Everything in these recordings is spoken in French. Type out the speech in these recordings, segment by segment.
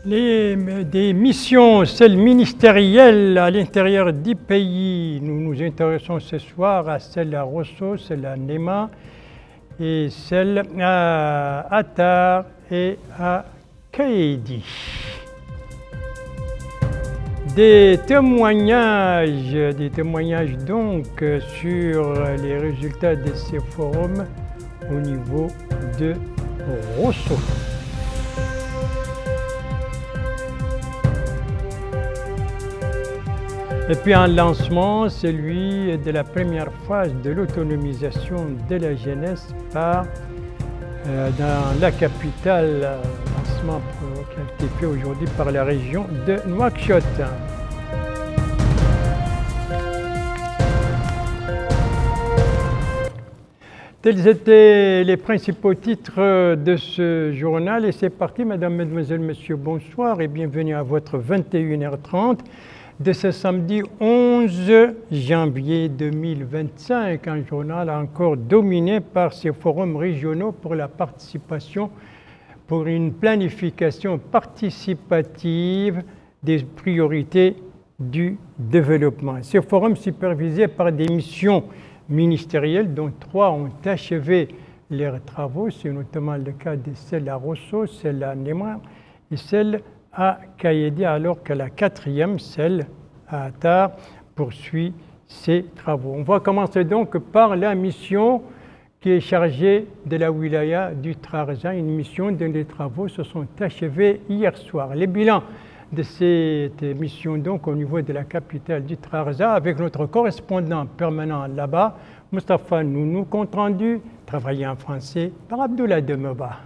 Des missions, celles ministérielles à l'intérieur du pays. Nous nous intéressons ce soir à celle à Rosso, celle à Néma et celle à Attar et à Kaedi. Des témoignages donc sur les résultats de ces forums au niveau de Rosso. Et puis un lancement, celui de la première phase de l'autonomisation de la jeunesse dans la capitale, lancement qui a été fait aujourd'hui par la région de Nouakchott. Tels étaient les principaux titres de ce journal et c'est parti, mesdames, mesdemoiselles, messieurs, bonsoir et bienvenue à votre 21h30. De ce samedi 11 janvier 2025, un journal encore dominé par ces forums régionaux pour la participation, pour une planification participative des priorités du développement. Ces forums supervisés par des missions ministérielles dont 3 ont achevé leurs travaux, c'est notamment le cas de celle à Rosso, celle à Néma et celle à Kaedi, alors que la 4e, celle à Attar, poursuit ses travaux. On va commencer donc par la mission qui est chargée de la wilaya du Trarza, une mission dont les travaux se sont achevés hier soir. Les bilans de cette mission donc au niveau de la capitale du Trarza avec notre correspondant permanent là-bas, Moustapha Nounou, compte rendu, travaillé en français par Abdoulaye Demeba.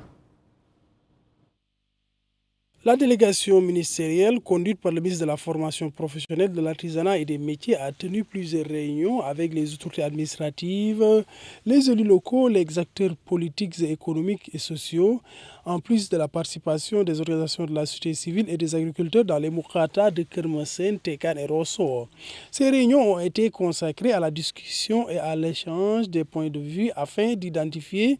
La délégation ministérielle conduite par le ministre de la Formation professionnelle, de l'artisanat et des métiers a tenu plusieurs réunions avec les autorités administratives, les élus locaux, les acteurs politiques et économiques et sociaux, en plus de la participation des organisations de la société civile et des agriculteurs dans les Moukata de Kermassen, Tekan et Rosso. Ces réunions ont été consacrées à la discussion et à l'échange des points de vue afin d'identifier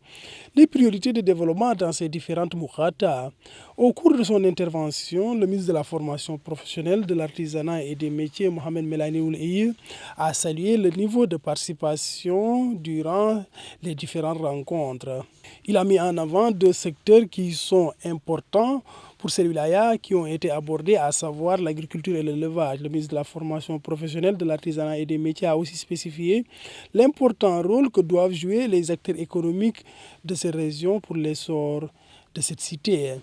les priorités de développement dans ces différentes Moukata. Au cours de son intervention, le ministre de la Formation professionnelle, de l'artisanat et des métiers, Mohamed Melani Ouleye, a salué le niveau de participation durant les différentes rencontres. Il a mis en avant 2 secteurs qui sont importants pour ces wilayas qui ont été abordés, à savoir l'agriculture et l'élevage. Le ministre de la Formation professionnelle, de l'artisanat et des métiers a aussi spécifié l'important rôle que doivent jouer les acteurs économiques de ces régions pour l'essor de cette cité.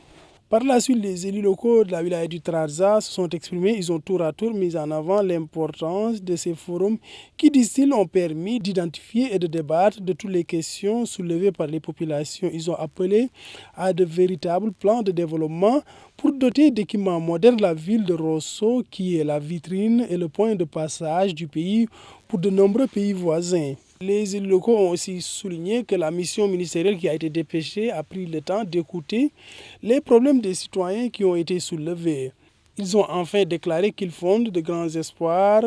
Par la suite, les élus locaux de la wilaya du Trarza se sont exprimés. Ils ont tour à tour mis en avant l'importance de ces forums qui, disent-ils, ont permis d'identifier et de débattre de toutes les questions soulevées par les populations. Ils ont appelé à de véritables plans de développement pour doter d'équipements modernes la ville de Rosso, qui est la vitrine et le point de passage du pays pour de nombreux pays voisins. Les élus locaux ont aussi souligné que la mission ministérielle qui a été dépêchée a pris le temps d'écouter les problèmes des citoyens qui ont été soulevés. Ils ont enfin déclaré qu'ils fondent de grands espoirs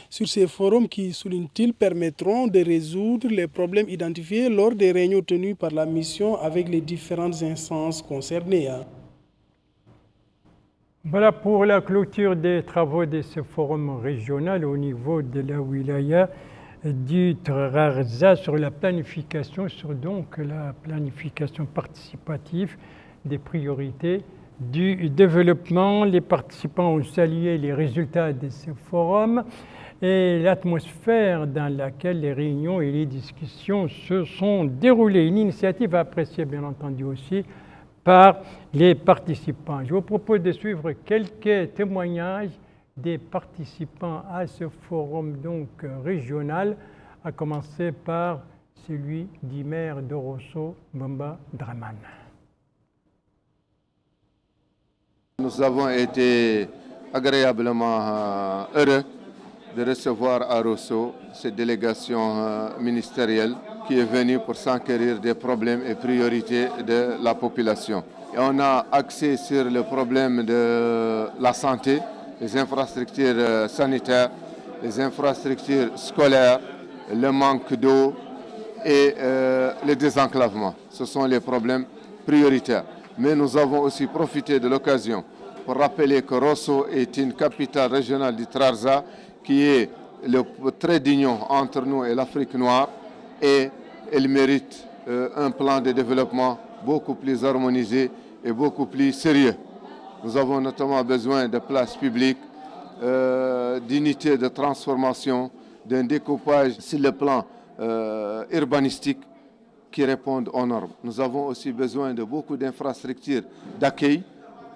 sur ces forums qui, soulignent-ils, permettront de résoudre les problèmes identifiés lors des réunions tenues par la mission avec les différentes instances concernées. Voilà pour la clôture des travaux de ce forum régional au niveau de la wilaya du Trarza sur la planification, participative des priorités du développement. Les participants ont salué les résultats de ce forum et l'atmosphère dans laquelle les réunions et les discussions se sont déroulées. Une initiative appréciée bien entendu aussi par les participants. Je vous propose de suivre quelques témoignages des participants à ce forum donc régional, à commencer par celui du maire de Rosso, Bamba Draman. Nous avons été agréablement heureux de recevoir à Rosso cette délégation ministérielle qui est venue pour s'enquérir des problèmes et priorités de la population. Et on a axé sur le problème de la santé, les infrastructures sanitaires, les infrastructures scolaires, le manque d'eau et le désenclavement. Ce sont les problèmes prioritaires. Mais nous avons aussi profité de l'occasion pour rappeler que Rosso est une capitale régionale du Trarza qui est le trait d'union entre nous et l'Afrique noire, et elle mérite un plan de développement beaucoup plus harmonisé et beaucoup plus sérieux. Nous avons notamment besoin de places publiques, d'unités de transformation, d'un découpage sur le plan urbanistique qui répondent aux normes. Nous avons aussi besoin de beaucoup d'infrastructures d'accueil,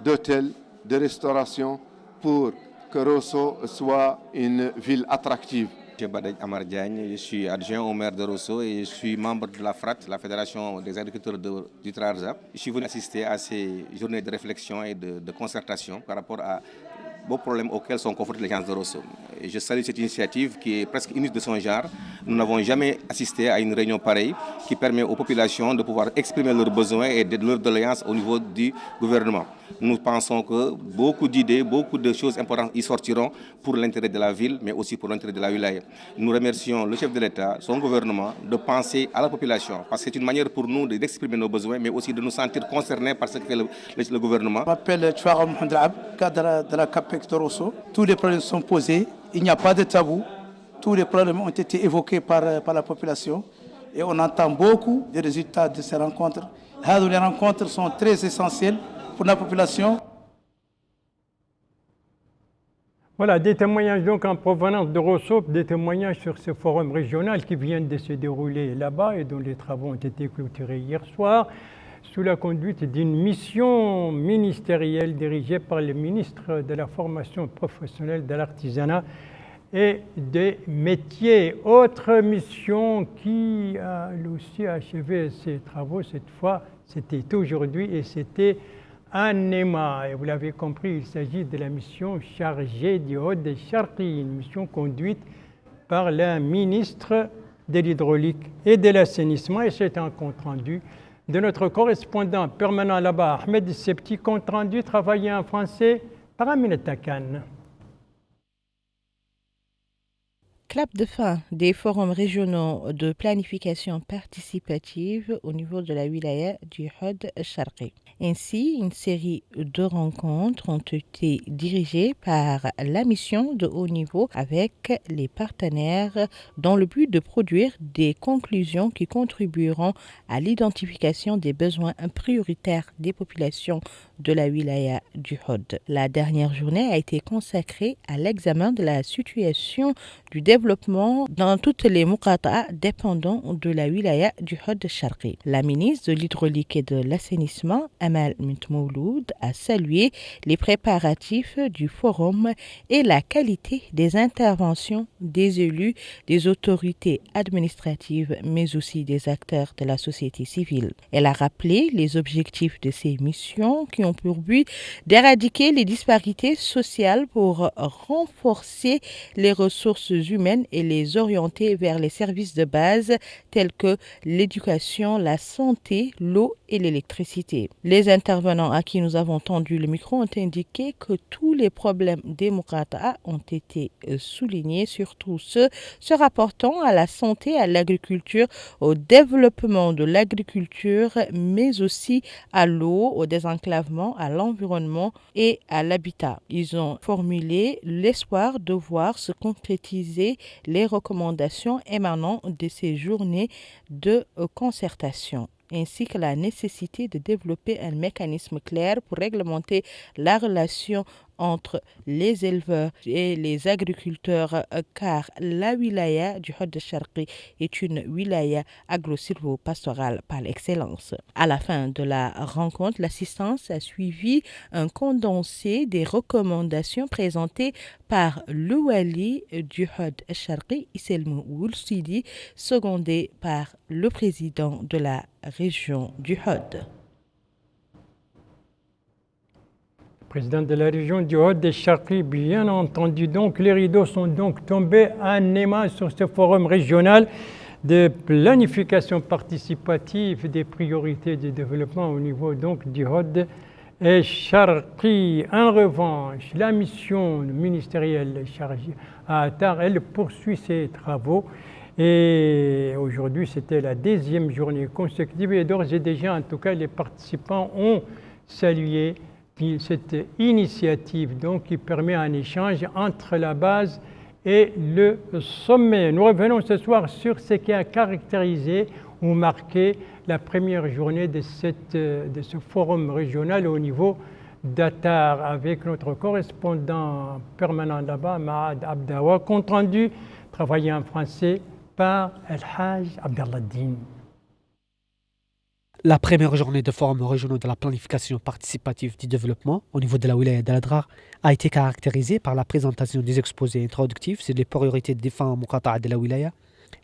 d'hôtels, de restauration pour que Rosso soit une ville attractive. Je suis Amar Diagne, je suis adjoint au maire de Rosso et je suis membre de la FRAT, la Fédération des agriculteurs du Trarza. Je suis venu assister à ces journées de réflexion et de concertation par rapport à beaux problèmes auxquels sont confrontés les gens de Rosso. Et je salue cette initiative qui est presque unique de son genre. Nous n'avons jamais assisté à une réunion pareille qui permet aux populations de pouvoir exprimer leurs besoins et de leurs doléances au niveau du gouvernement. Nous pensons que beaucoup d'idées, beaucoup de choses importantes y sortiront pour l'intérêt de la ville, mais aussi pour l'intérêt de la wilaya. Nous remercions le chef de l'État, son gouvernement, de penser à la population, parce que c'est une manière pour nous d'exprimer nos besoins, mais aussi de nous sentir concernés par ce que fait le gouvernement. Je m'appelle Chouara Mohamed Ab, cadre de la CAPEX de Rosso. Tous les problèmes sont posés, il n'y a pas de tabou. Tous les problèmes ont été évoqués par la population et on entend beaucoup des résultats de ces rencontres. Les rencontres sont très essentielles pour la population. Voilà, des témoignages donc en provenance de Rosso, des témoignages sur ce forum régional qui vient de se dérouler là-bas et dont les travaux ont été clôturés hier soir sous la conduite d'une mission ministérielle dirigée par le ministre de la formation professionnelle, de l'artisanat et des métiers. Autre mission qui a aussi achevé ses travaux, cette fois, c'était aujourd'hui et c'était à Nema. Et vous l'avez compris, il s'agit de la mission chargée du Hod Sharqi, une mission conduite par la ministre de l'Hydraulique et de l'Assainissement. Et c'est un compte-rendu de notre correspondant permanent là-bas, Ahmed Septi, compte-rendu travaillé en français par Aminata Khan. Clap de fin des forums régionaux de planification participative au niveau de la wilaya du Hod Sharqi. Ainsi, une série de rencontres ont été dirigées par la mission de haut niveau avec les partenaires dans le but de produire des conclusions qui contribueront à l'identification des besoins prioritaires des populations de la wilaya du Hod. La dernière journée a été consacrée à l'examen de la situation du développement dans toutes les muqata'a dépendant de la wilaya du Hod Sharqi. La ministre de l'Hydraulique et de l'Assainissement, Amal Mouloud, a salué les préparatifs du forum et la qualité des interventions des élus, des autorités administratives, mais aussi des acteurs de la société civile. Elle a rappelé les objectifs de ces missions qui ont pour but d'éradiquer les disparités sociales pour renforcer les ressources humaines et les orienter vers les services de base tels que l'éducation, la santé, l'eau et l'électricité. Les intervenants à qui nous avons tendu le micro ont indiqué que tous les problèmes des muqata'a ont été soulignés, surtout ceux se rapportant à la santé, à l'agriculture, au développement de l'agriculture, mais aussi à l'eau, au désenclavement, à l'environnement et à l'habitat. Ils ont formulé l'espoir de voir se concrétiser les recommandations émanant de ces journées de concertation, ainsi que la nécessité de développer un mécanisme clair pour réglementer la relation entre les éleveurs et les agriculteurs, car la wilaya du Hod Sharqi est une wilaya agro-silvo-pastorale par l'excellence. À la fin de la rencontre, l'assistance a suivi un condensé des recommandations présentées par le wali du Hod Sharqi, Isselmou Woulsidi, secondé par le président de la région du Hod. Président de la région du Hod Sharqi, bien entendu. Donc, les rideaux sont donc tombés à Nema sur ce forum régional de planification participative des priorités de développement au niveau donc du Hod Sharqi. En revanche, la mission ministérielle chargée à Attar, elle poursuit ses travaux. Et aujourd'hui, c'était la 10e journée consécutive. Et d'ores et déjà, en tout cas, les participants ont salué cette initiative donc, qui permet un échange entre la base et le sommet. Nous revenons ce soir sur ce qui a caractérisé ou marqué la première journée de ce forum régional au niveau d'Attar avec notre correspondant permanent là-bas, Maad Abdawa, compte rendu travaillé en français par El-Haj Abdalladdin. La première journée de forum régional de la planification participative du développement au niveau de la wilaya d'Al-Adrar a été caractérisée par la présentation des exposés introductifs sur les priorités des différents muqata'a de la wilaya,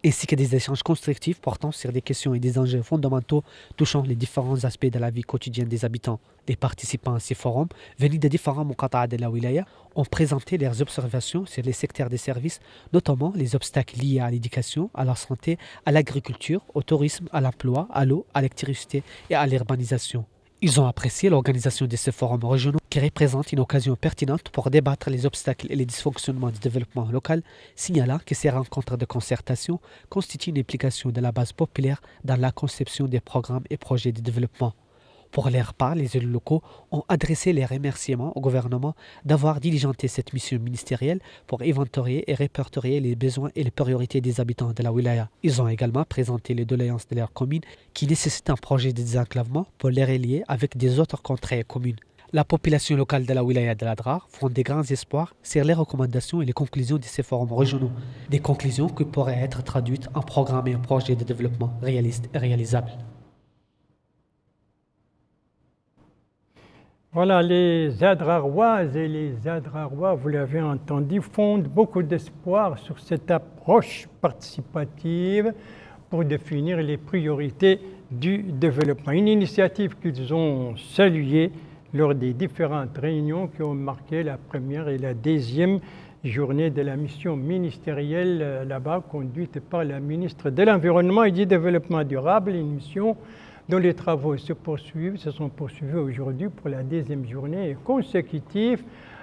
ainsi que des échanges constructifs portant sur des questions et des enjeux fondamentaux touchant les différents aspects de la vie quotidienne des habitants. Les participants à ces forums, venus des différents muqata'a de la wilaya, ont présenté leurs observations sur les secteurs des services, notamment les obstacles liés à l'éducation, à la santé, à l'agriculture, au tourisme, à l'emploi, à l'eau, à l'électricité et à l'urbanisation. Ils ont apprécié l'organisation de ces forums régionaux qui représentent une occasion pertinente pour débattre les obstacles et les dysfonctionnements du développement local, signalant que ces rencontres de concertation constituent une implication de la base populaire dans la conception des programmes et projets de développement. Pour leur part, les élus locaux ont adressé les remerciements au gouvernement d'avoir diligenté cette mission ministérielle pour inventorier et répertorier les besoins et les priorités des habitants de la wilaya. Ils ont également présenté les doléances de leur commune qui nécessitent un projet de désenclavement pour les relier avec des autres contrées communes. La population locale de la wilaya de l'Adrar fonde des grands espoirs sur les recommandations et les conclusions de ces forums régionaux. Des conclusions qui pourraient être traduites en programmes et en projets de développement réalistes et réalisables. Voilà, les Adraroises et les Adrarois, vous l'avez entendu, fondent beaucoup d'espoir sur cette approche participative pour définir les priorités du développement. Une initiative qu'ils ont saluée lors des différentes réunions qui ont marqué la première et la deuxième journée de la mission ministérielle là-bas, conduite par la ministre de l'Environnement et du Développement durable, une mission dont les travaux se sont poursuivis aujourd'hui pour la deuxième journée consécutive.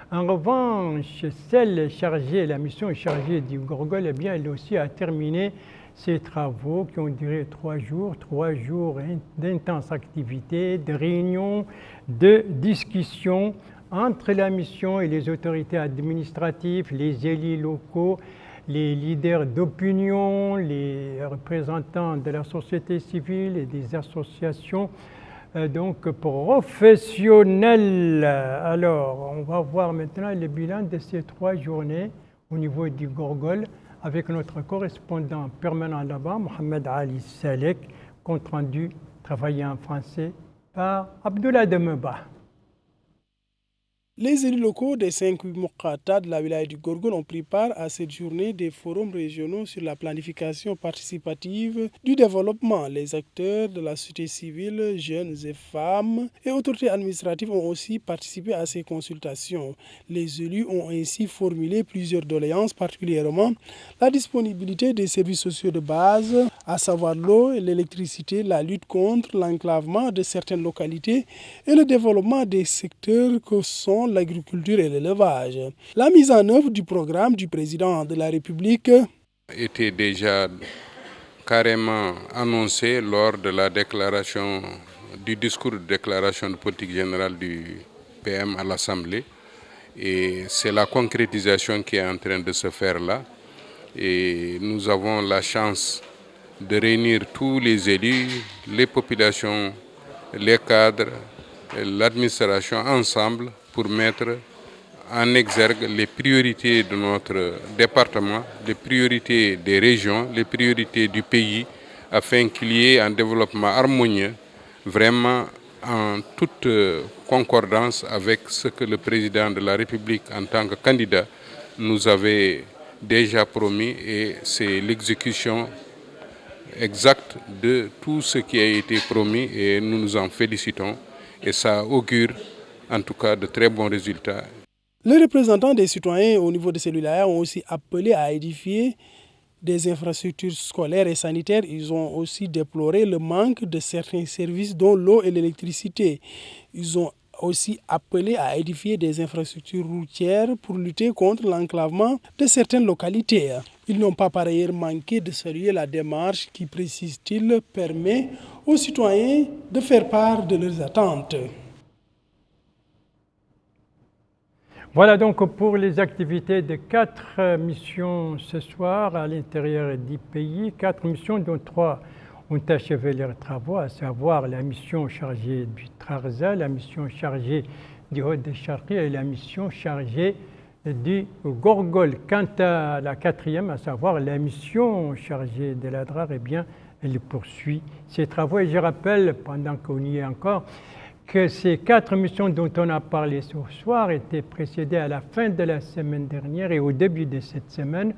En revanche, la mission chargée du Gorgol, eh bien, elle aussi a terminé ses travaux qui ont duré 3 jours d'intenses activités, de réunions, de discussions entre la mission et les autorités administratives, les élus locaux, les leaders d'opinion, les représentants de la société civile et des associations donc professionnelles. Alors, on va voir maintenant le bilan de ces 3 journées au niveau du Gorgol avec notre correspondant permanent là-bas, Mohamed Ali Salek, compte rendu travaillé en français par Abdullah Demeba. Les élus locaux des 5 muqata'a de la wilaya du Gorgol ont pris part à cette journée des forums régionaux sur la planification participative du développement. Les acteurs de la société civile, jeunes et femmes et autorités administratives ont aussi participé à ces consultations. Les élus ont ainsi formulé plusieurs doléances, particulièrement la disponibilité des services sociaux de base, à savoir l'eau et l'électricité, la lutte contre l'enclavement de certaines localités et le développement des secteurs que sont l'agriculture et l'élevage. La mise en œuvre du programme du président de la République était déjà carrément annoncée lors de la déclaration du discours de déclaration de politique générale du PM à l'Assemblée. Et c'est la concrétisation qui est en train de se faire là. Et nous avons la chance de réunir tous les élus, les populations, les cadres, l'administration ensemble pour mettre en exergue les priorités de notre département, les priorités des régions, les priorités du pays, afin qu'il y ait un développement harmonieux, vraiment en toute concordance avec ce que le président de la République, en tant que candidat, nous avait déjà promis, et c'est l'exécution exacte de tout ce qui a été promis, et nous nous en félicitons, et ça augure en tout cas de très bons résultats. Les représentants des citoyens au niveau de ces wilayas ont aussi appelé à édifier des infrastructures scolaires et sanitaires. Ils ont aussi déploré le manque de certains services dont l'eau et l'électricité. Ils ont aussi appelé à édifier des infrastructures routières pour lutter contre l'enclavement de certaines localités. Ils n'ont pas par ailleurs manqué de saluer la démarche qui, précise-t-il, permet aux citoyens de faire part de leurs attentes. Voilà donc pour les activités de 4 missions ce soir à l'intérieur du pays. 4 missions dont 3 ont achevé leurs travaux, à savoir la mission chargée du Trarza, la mission chargée du Hod-Sharqi et la mission chargée du Gorgol. Quant à la 4e, à savoir la mission chargée de l'Adrar, eh bien, elle poursuit ses travaux. Et je rappelle, pendant qu'on y est encore, que ces 4 missions dont on a parlé ce soir étaient précédées à la fin de la semaine dernière et au début de cette semaine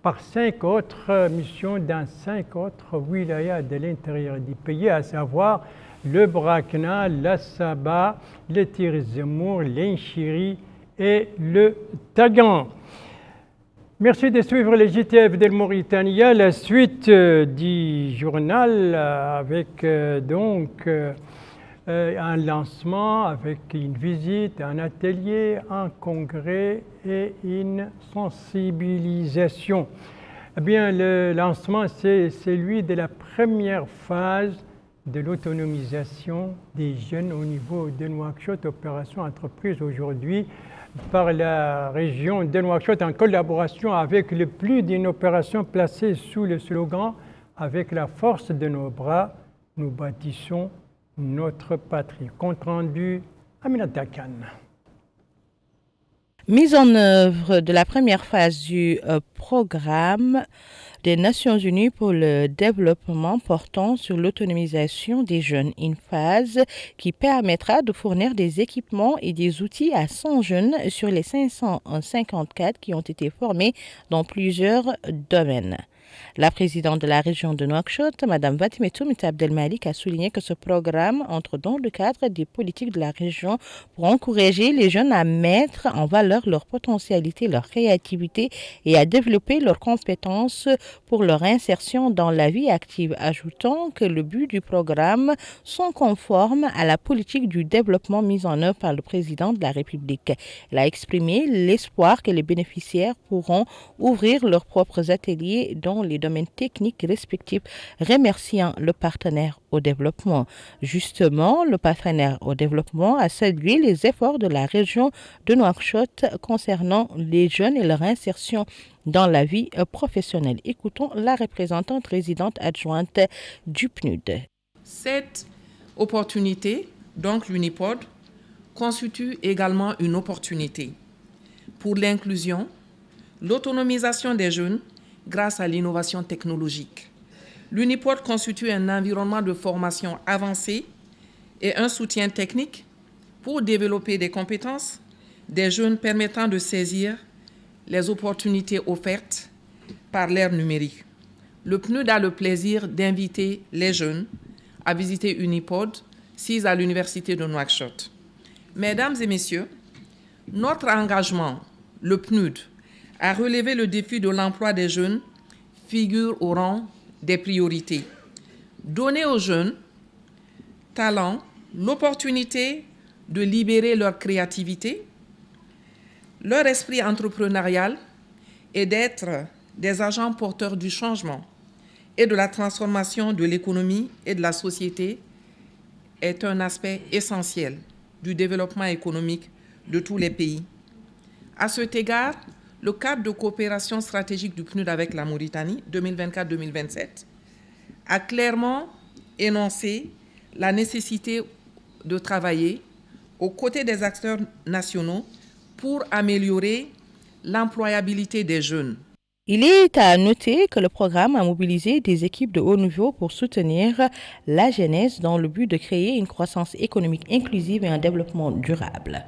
par 5 autres missions dans 5 autres wilayas de l'intérieur du pays, à savoir le Brakna, la Saba, le Tir-Zemour, l'Inchiri et le Tagan. Merci de suivre les JTF de Mauritanie. La suite du journal avec un lancement, avec une visite, un atelier, un congrès et une sensibilisation. Eh bien, le lancement, c'est celui de la première phase de l'autonomisation des jeunes au niveau de Nouakchott, opération entreprise aujourd'hui par la région de Nouakchott en collaboration avec le PNUD, d'une opération placée sous le slogan « Avec la force de nos bras, nous bâtissons notre patrie ». Compte rendu, Aminata Khan. Mise en œuvre de la première phase du programme des Nations Unies pour le développement portant sur l'autonomisation des jeunes, une phase qui permettra de fournir des équipements et des outils à 100 jeunes sur les 554 qui ont été formés dans plusieurs domaines. La présidente de la région de Nouakchott, Mme Vatimetou Abdelmalik, a souligné que ce programme entre dans le cadre des politiques de la région pour encourager les jeunes à mettre en valeur leur potentialité, leur créativité et à développer leurs compétences pour leur insertion dans la vie active, ajoutant que le but du programme sont conformes à la politique du développement mise en œuvre par le président de la République. Elle a exprimé l'espoir que les bénéficiaires pourront ouvrir leurs propres ateliers dans les domaines techniques respectifs, remerciant le partenaire au développement. Justement, le partenaire au développement a salué les efforts de la région de Nouakchott concernant les jeunes et leur insertion dans la vie professionnelle. Écoutons la représentante résidente adjointe du PNUD. Cette opportunité, donc l'Unipod, constitue également une opportunité pour l'inclusion, l'autonomisation des jeunes grâce à l'innovation technologique. L'Unipod constitue un environnement de formation avancé et un soutien technique pour développer des compétences des jeunes permettant de saisir les opportunités offertes par l'ère numérique. Le PNUD a le plaisir d'inviter les jeunes à visiter Unipod, sise à l'Université de Nouakchott. Mesdames et messieurs, notre engagement, le PNUD, à relever le défi de l'emploi des jeunes figure au rang des priorités. Donner aux jeunes talents l'opportunité de libérer leur créativité, leur esprit entrepreneurial et d'être des agents porteurs du changement et de la transformation de l'économie et de la société est un aspect essentiel du développement économique de tous les pays. À cet égard, le cadre de coopération stratégique du PNUD avec la Mauritanie 2024-2027 a clairement énoncé la nécessité de travailler aux côtés des acteurs nationaux pour améliorer l'employabilité des jeunes. Il est à noter que le programme a mobilisé des équipes de haut niveau pour soutenir la jeunesse dans le but de créer une croissance économique inclusive et un développement durable.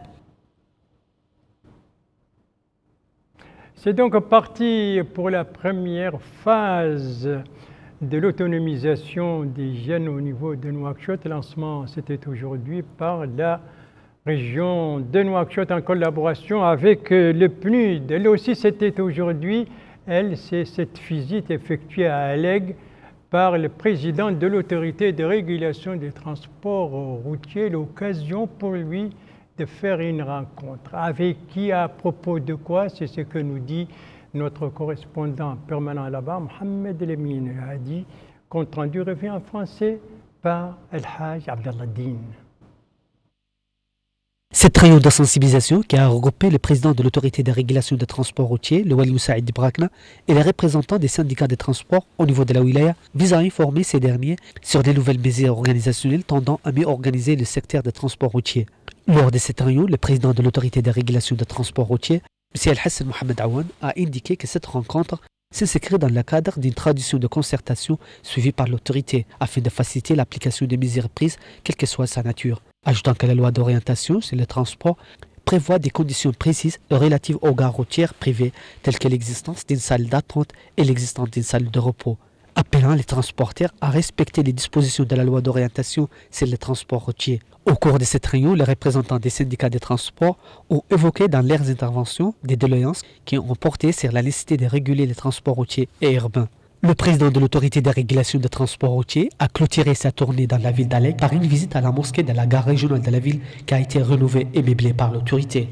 C'est donc parti pour la première phase de l'autonomisation des jeunes au niveau de Nouakchott. Le lancement, c'était aujourd'hui par la région de Nouakchott en collaboration avec le PNUD. Elle aussi, c'était aujourd'hui. C'est cette visite effectuée à Alleg par le président de l'autorité de régulation des transports routiers, l'occasion pour lui de faire une rencontre. Avec qui, à propos de quoi? C'est ce que nous dit notre correspondant permanent là-bas, Mohamed Lemine Hadi. Compte rendu revient en français par El Haj Abdallah Din. Cette réunion de sensibilisation qui a regroupé le président de l'autorité de régulation des transports routiers, le Wali Moussaïd Dibrakna, et les représentants des syndicats des transports au niveau de la wilaya, vise à informer ces derniers sur des nouvelles mesures organisationnelles tendant à mieux organiser le secteur des transports routiers. Lors de cette réunion, le président de l'autorité de régulation des transports routiers, M. Al-Hassan Mohamed Awan, a indiqué que cette rencontre s'inscrit dans le cadre d'une tradition de concertation suivie par l'autorité afin de faciliter l'application des mesures prises, quelle que soit sa nature. Ajoutant que la loi d'orientation sur le transport prévoit des conditions précises relatives aux gares routières privées, telles que l'existence d'une salle d'attente et l'existence d'une salle de repos, appelant les transporteurs à respecter les dispositions de la loi d'orientation sur le transport routier. Au cours de cette réunion, les représentants des syndicats des transports ont évoqué dans leurs interventions des doléances qui ont porté sur la nécessité de réguler les transports routiers et urbains. Le président de l'autorité de régulation des transports routiers a clôturé sa tournée dans la ville d'Alec par une visite à la mosquée de la gare régionale de la ville qui a été rénovée et meublée par l'autorité.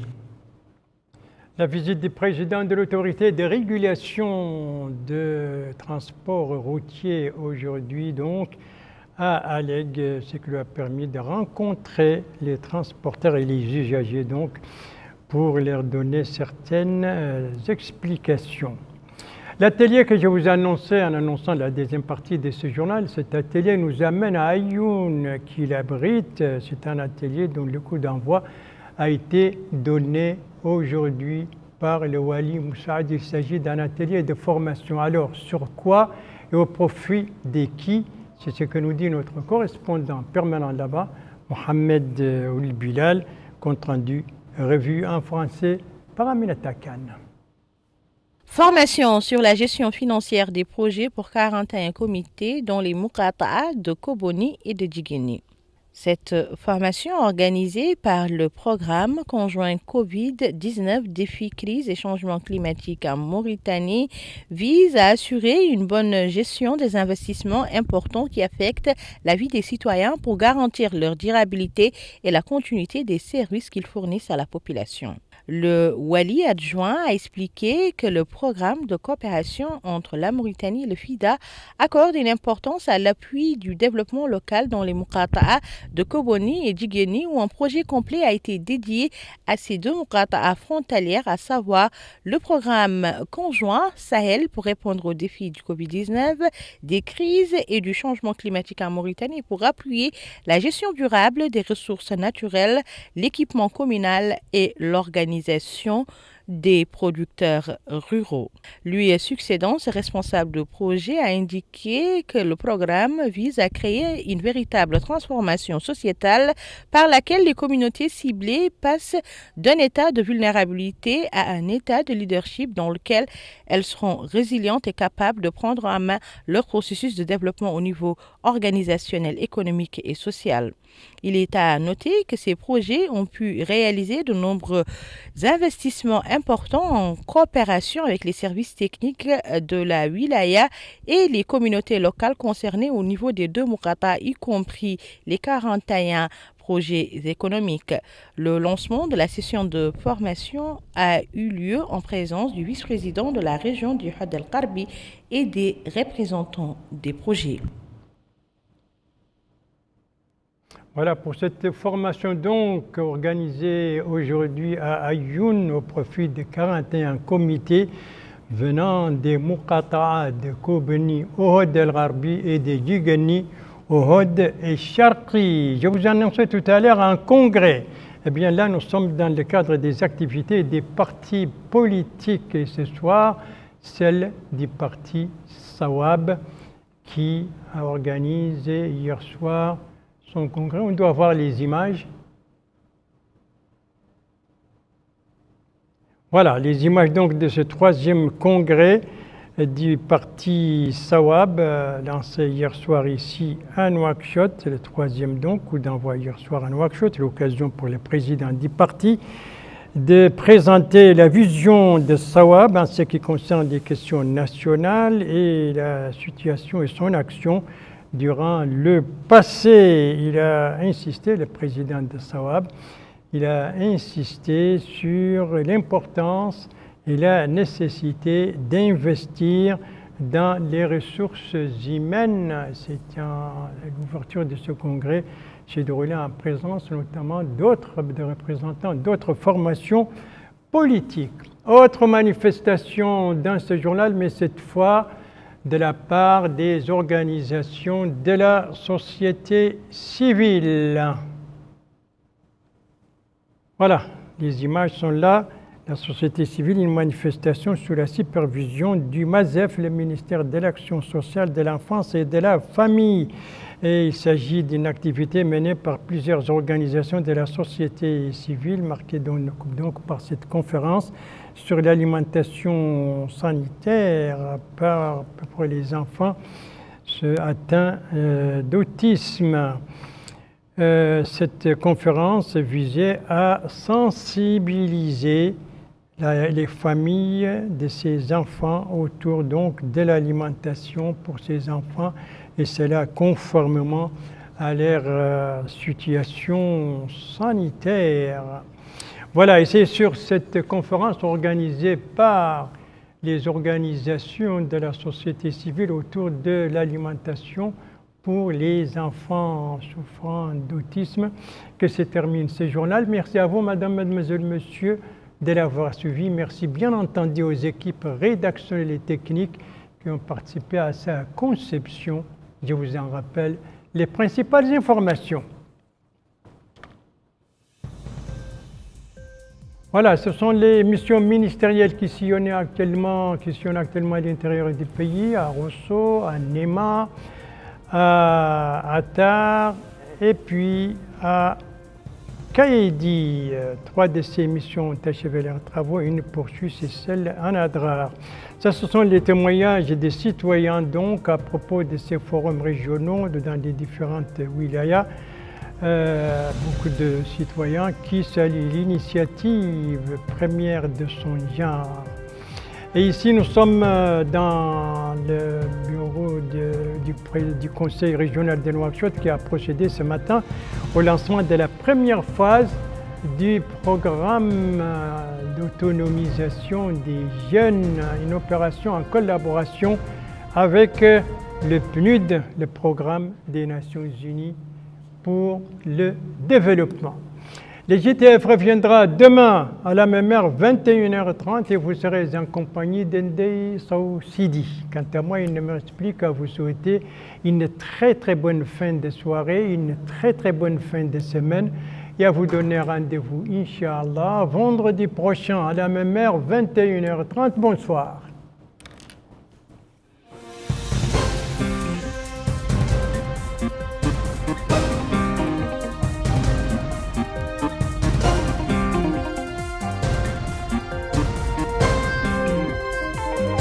La visite du président de l'autorité de régulation de transport routier aujourd'hui donc à Alec, ce qui lui a permis de rencontrer les transporteurs et les usagers donc pour leur donner certaines explications. L'atelier que je vous annonçais en annonçant la deuxième partie de ce journal, cet atelier nous amène à Ayoun qui l'abrite. C'est un atelier dont le coup d'envoi a été donné aujourd'hui par le Wali Moussaïd. Il s'agit d'un atelier de formation. Alors, sur quoi et au profit de qui? C'est ce que nous dit notre correspondant permanent là-bas, Mohamed Ould Bilal, compte rendu revu en français par Aminata Khan. Formation sur la gestion financière des projets pour 41 comités dans les Muqata'a de Koboni et de Djiguéni. Cette formation organisée par le programme conjoint Covid-19 défis, crise et changement climatique en Mauritanie vise à assurer une bonne gestion des investissements importants qui affectent la vie des citoyens pour garantir leur durabilité et la continuité des services qu'ils fournissent à la population. Le Wali adjoint a expliqué que le programme de coopération entre la Mauritanie et le FIDA accorde une importance à l'appui du développement local dans les Muqata'a de Koboni et Djiguéni où un projet complet a été dédié à ces deux Muqata'a frontalières, à savoir le programme conjoint Sahel pour répondre aux défis du Covid-19, des crises et du changement climatique en Mauritanie pour appuyer la gestion durable des ressources naturelles, l'équipement communal et l'organisation des producteurs ruraux. Lui succédant, ce responsable de projet a indiqué que le programme vise à créer une véritable transformation sociétale par laquelle les communautés ciblées passent d'un état de vulnérabilité à un état de leadership dans lequel elles seront résilientes et capables de prendre en main leur processus de développement au niveau organisationnel, économique et social. Il est à noter que ces projets ont pu réaliser de nombreux investissements importants en coopération avec les services techniques de la wilaya et les communautés locales concernées au niveau des deux Muqata'a, y compris les 41 projets économiques. Le lancement de la session de formation a eu lieu en présence du vice-président de la région du Had el-Karbi et des représentants des projets. Voilà pour cette formation donc organisée aujourd'hui à Ayoun au profit de 41 comités venant des Muqata'a de Kobeni, Ohod el-Gharbi et de Djiguéni, Ohod et Charqi. Je vous annonçais tout à l'heure un congrès. Eh bien là, nous sommes dans le cadre des activités des partis politiques et ce soir, celle du parti Sawab qui a organisé hier soir son congrès. On doit voir les images. Voilà, les images donc de ce troisième congrès du parti Sawab, lancé hier soir ici à Nouakchott. C'est le troisième donc, coup d'envoi hier soir à Nouakchott. L'occasion pour les présidents du parti de présenter la vision de Sawab en ce qui concerne les questions nationales et la situation et son action durant le passé. Il a insisté, le président de Sawab, il a insisté sur l'importance et la nécessité d'investir dans les ressources humaines. C'est à l'ouverture de ce congrès s'est déroulé en présence notamment d'autres représentants d'autres formations politiques. Autre manifestation dans ce journal, mais cette fois de la part des organisations de la société civile. Voilà, les images sont là. La société civile, une manifestation sous la supervision du MASEF, le ministère de l'Action sociale, de l'enfance et de la famille. Et il s'agit d'une activité menée par plusieurs organisations de la société civile, marquée donc par cette conférence sur l'alimentation sanitaire pour les enfants atteints d'autisme. Cette conférence visait à sensibiliser les familles de ces enfants autour donc de l'alimentation pour ces enfants, et cela conformément à leur situation sanitaire. Voilà, et c'est sur cette conférence organisée par les organisations de la société civile autour de l'alimentation pour les enfants souffrant d'autisme que se termine ce journal. Merci à vous, madame, mademoiselle, monsieur, de l'avoir suivi. Merci bien entendu aux équipes rédactionnelles et techniques qui ont participé à sa conception. Je vous en rappelle les principales informations. Voilà, ce sont les missions ministérielles qui sillonnent actuellement à l'intérieur du pays, à Rosso, à Néma, à Attar et puis à Kaïdi. 3 de ces missions ont achevé leurs travaux, une poursuit, c'est celle en Adrar. Ça, ce sont les témoignages des citoyens donc à propos de ces forums régionaux dans les différentes wilayas. Beaucoup de citoyens qui saluent l'initiative première de son genre. Et ici, nous sommes dans le bureau du Conseil régional de Nouakchott qui a procédé ce matin au lancement de la première phase du programme d'autonomisation des jeunes, une opération en collaboration avec le PNUD, le programme des Nations Unies pour le développement. Le GTF reviendra demain à la même heure, 21h30, et vous serez en compagnie d'Endey Sow Sidi. Quant à moi, il ne me reste plus qu'à vous souhaiter une très très bonne fin de soirée, une très très bonne fin de semaine, et à vous donner rendez-vous, Inch'Allah, vendredi prochain à la même heure, 21h30. Bonsoir.